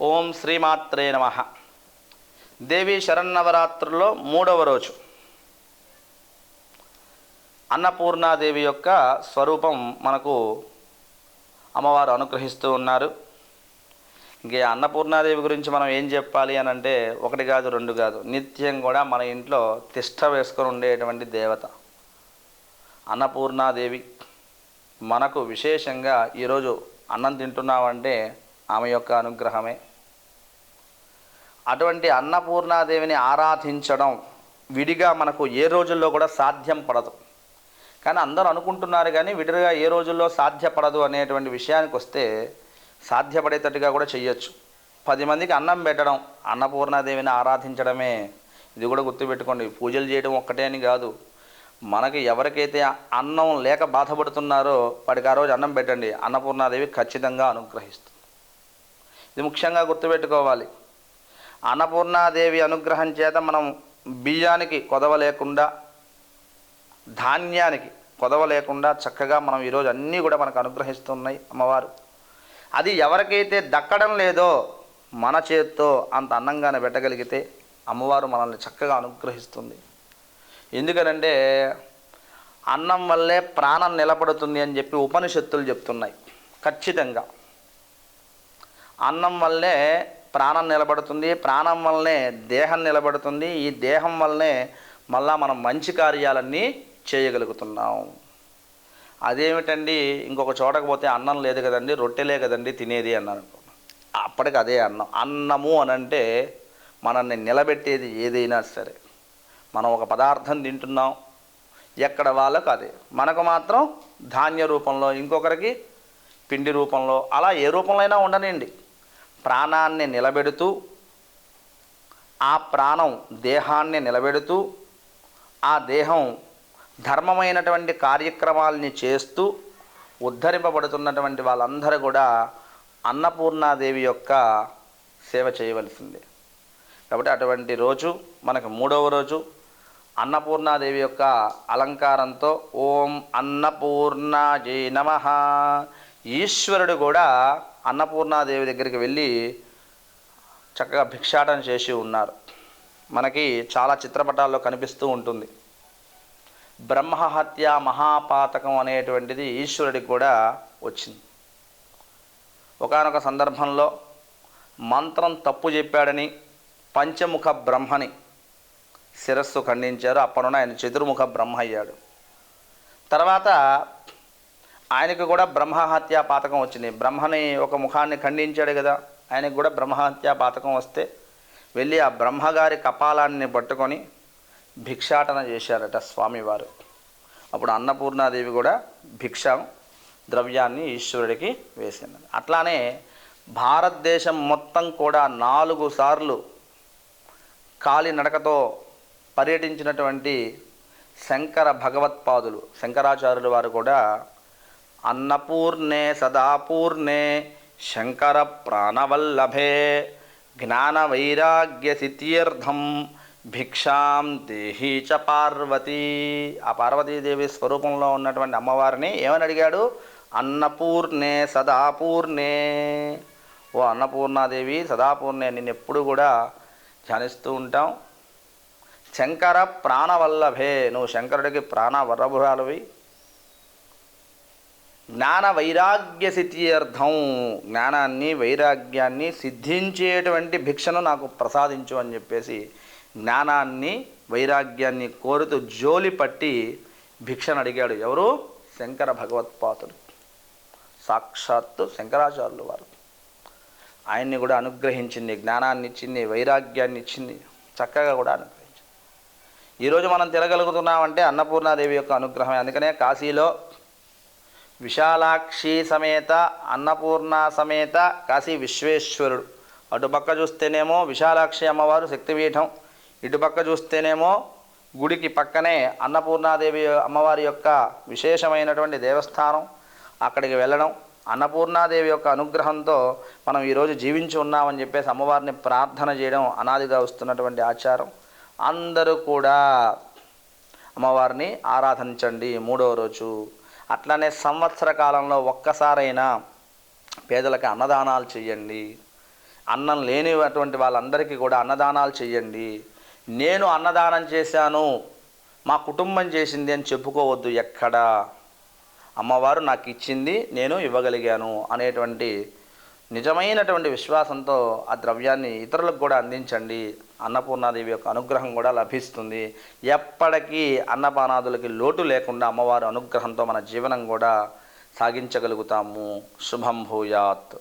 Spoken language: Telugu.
ఓం శ్రీమాత్రే నమః. దేవి శరన్నవరాత్రుల్లో 3వ రోజు అన్నపూర్ణాదేవి యొక్క స్వరూపం మనకు అమ్మవారు అనుగ్రహిస్తూ ఉన్నారు. ఇంకే అన్నపూర్ణాదేవి గురించి మనం ఏం చెప్పాలి అని అంటే, ఒకటి కాదు రెండు కాదు, నిత్యం కూడా మన ఇంట్లో తిష్ట వేసుకొని ఉండేటువంటి దేవత అన్నపూర్ణాదేవి. మనకు విశేషంగా ఈరోజు అన్నం తింటున్నామంటే ఆమె యొక్క అనుగ్రహమే. అటువంటి అన్నపూర్ణాదేవిని ఆరాధించడం విడిగా మనకు ఏ రోజుల్లో కూడా సాధ్యం పడదు. కానీ అందరూ అనుకుంటున్నారు, కానీ విడిగా ఏ రోజుల్లో సాధ్యపడదు అనేటువంటి విషయానికి వస్తే సాధ్యపడేటట్టుగా కూడా చెయ్యొచ్చు. 10 మందికి అన్నం పెట్టడం అన్నపూర్ణాదేవిని ఆరాధించడమే. ఇది కూడా గుర్తుపెట్టుకోండి. పూజలు చేయడం ఒక్కటే అని కాదు, మనకి ఎవరికైతే అన్నం లేక బాధపడుతున్నారో వాడికి ఆ రోజు అన్నం పెట్టండి, అన్నపూర్ణాదేవి ఖచ్చితంగా అనుగ్రహిస్తుంది. ఇది ముఖ్యంగా గుర్తుపెట్టుకోవాలి. అన్నపూర్ణాదేవి అనుగ్రహం చేత మనం బియ్యానికి కొదవ లేకుండా, ధాన్యానికి కొదవ లేకుండా చక్కగా మనం ఈరోజు అన్నీ కూడా మనకు అనుగ్రహిస్తున్నాయి అమ్మవారు. అది ఎవరికైతే దక్కడం లేదో మన చేత్తో అంత అన్నంగానే పెట్టగలిగితే అమ్మవారు మనల్ని చక్కగా అనుగ్రహిస్తుంది. ఎందుకనంటే అన్నం వల్లే ప్రాణం నిలబడుతుంది అని చెప్పి ఉపనిషత్తులు చెప్తున్నాయి. ఖచ్చితంగా అన్నం వల్లే ప్రాణం నిలబడుతుంది, ప్రాణం వల్లనే దేహం నిలబడుతుంది, ఈ దేహం వల్లనే మళ్ళా మనం మంచి కార్యాలన్నీ చేయగలుగుతున్నాం. అదేమిటండి, ఇంకొక చోటకు పోతే అన్నం లేదు కదండి, రొట్టెలే కదండి తినేది అన్నాను. అప్పటికి అదే అన్నం. అన్నము అనంటే మనల్ని నిలబెట్టేది ఏదైనా సరే. మనం ఒక పదార్థం తింటున్నాం, ఎక్కడ వాళ్ళకు అదే, మనకు మాత్రం ధాన్య రూపంలో, ఇంకొకరికి పిండి రూపంలో, అలా ఏ రూపంలో అయినా ఉండనండి, ప్రాణాన్ని నిలబెడుతూ, ఆ ప్రాణం దేహాన్ని నిలబెడుతూ, ఆ దేహం ధర్మమైనటువంటి కార్యక్రమాలని చేస్తూ ఉద్ధరింపబడుతున్నటువంటి వాళ్ళందరూ కూడా అన్నపూర్ణాదేవి యొక్క సేవ చేయవలసిందే. కాబట్టి అటువంటి రోజు మనకు 3వ రోజు అన్నపూర్ణాదేవి యొక్క అలంకారంతో ఓం అన్నపూర్ణాజై నమః. ఈశ్వరుడు కూడా అన్నపూర్ణాదేవి దగ్గరికి వెళ్ళి చక్కగా భిక్షాటన చేసి ఉన్నారు. మనకి చాలా చిత్రపటాల్లో కనిపిస్తూ ఉంటుంది. బ్రహ్మహత్య మహాపాతకం అనేటువంటిది ఈశ్వరుడికి కూడా వచ్చింది. ఒకానొక సందర్భంలో మంత్రం తప్పు చెప్పాడని పంచముఖ బ్రహ్మని శిరస్సు ఖండించారు. అప్పటి ఆయన చతుర్ముఖ బ్రహ్మ అయ్యాడు. తర్వాత ఆయనకు కూడా బ్రహ్మహత్యా పాతకం వచ్చింది. బ్రహ్మని ఒక ముఖాన్ని ఖండించాడు కదా, ఆయనకు కూడా బ్రహ్మహత్యా పాతకం వస్తే వెళ్ళి ఆ బ్రహ్మగారి కపాలాన్ని పట్టుకొని భిక్షాటన చేశారట స్వామివారు. అప్పుడు అన్నపూర్ణాదేవి కూడా భిక్ష ద్రవ్యాన్ని ఈశ్వరుడికి వేసింది. అట్లానే భారతదేశం మొత్తం కూడా 4 సార్లు కాలినడకతో పర్యటించినటువంటి శంకర భగవత్పాదులు, శంకరాచార్యులు వారు కూడా అన్నపూర్ణే సదాపూర్ణే శంకర ప్రాణవల్లభే జ్ఞాన వైరాగ్య సిద్ధ్యర్థం భిక్షాం దేహి చ పార్వతీ. ఆ పార్వతీదేవి స్వరూపంలో ఉన్నటువంటి అమ్మవారిని ఏమని అడిగాడు? అన్నపూర్ణే సదాపూర్ణే. ఓ అన్నపూర్ణాదేవి, సదాపూర్ణే, నిన్ను ఎప్పుడు కూడా ధ్యానిస్తూ ఉంటాం. శంకర ప్రాణవల్లభే, నువ్వు శంకరుడికి ప్రాణ వరభురాలువి. జ్ఞాన వైరాగ్య సిద్ధ్యర్థం, జ్ఞానాన్ని వైరాగ్యాన్ని సిద్ధించేటువంటి భిక్షను నాకు ప్రసాదించు అని చెప్పేసి జ్ఞానాన్ని వైరాగ్యాన్ని కోరుతూ జోలి పట్టి భిక్షను అడిగాడు. ఎవరు? శంకర భగవత్పాదులు, సాక్షాత్తు శంకరాచార్యులు వారు. ఆయన్ని కూడా అనుగ్రహించింది, జ్ఞానాన్ని ఇచ్చింది, వైరాగ్యాన్ని ఇచ్చింది, చక్కగా కూడా అనుగ్రహించింది. ఈరోజు మనం తిరగలుగుతున్నామంటే అన్నపూర్ణాదేవి యొక్క అనుగ్రహమే. అందుకనే కాశీలో విశాలాక్షి సమేత అన్నపూర్ణ సమేత కాశీ విశ్వేశ్వరుడు, అటుపక్క చూస్తేనేమో విశాలాక్షి అమ్మవారు శక్తిపీఠం, ఇటుపక్క చూస్తేనేమో గుడికి పక్కనే అన్నపూర్ణాదేవి అమ్మవారి యొక్క విశేషమైనటువంటి దేవస్థానం. అక్కడికి వెళ్ళడం, అన్నపూర్ణాదేవి యొక్క అనుగ్రహంతో మనం ఈరోజు జీవించి ఉన్నామని చెప్పేసి అమ్మవారిని ప్రార్థన చేయడం అనాదిగా వస్తున్నటువంటి ఆచారం. అందరూ కూడా అమ్మవారిని ఆరాధించండి 3వ రోజు. అట్లానే సంవత్సర కాలంలో ఒక్కసారైనా పేదలకు అన్నదానాలు చేయండి. అన్నం లేనిటువంటి వాళ్ళందరికీ కూడా అన్నదానాలు చేయండి. నేను అన్నదానం చేశాను, మా కుటుంబం చేసింది అని చెప్పుకోవద్దు. ఎక్కడ అమ్మవారు నాకు ఇచ్చింది, నేను ఇవ్వగలిగాను అనేటువంటి నిజమైనటువంటి విశ్వాసంతో ఆ ద్రవ్యాన్ని ఇతరులకు కూడా అందించండి. అన్నపూర్ణాదేవి యొక్క అనుగ్రహం కూడా లభిస్తుంది. ఎప్పటికీ అన్నపానాదులకి లోటు లేకుండా అమ్మవారి అనుగ్రహంతో మన జీవనం కూడా సాగించగలుగుతాము. శుభం భూయాత్.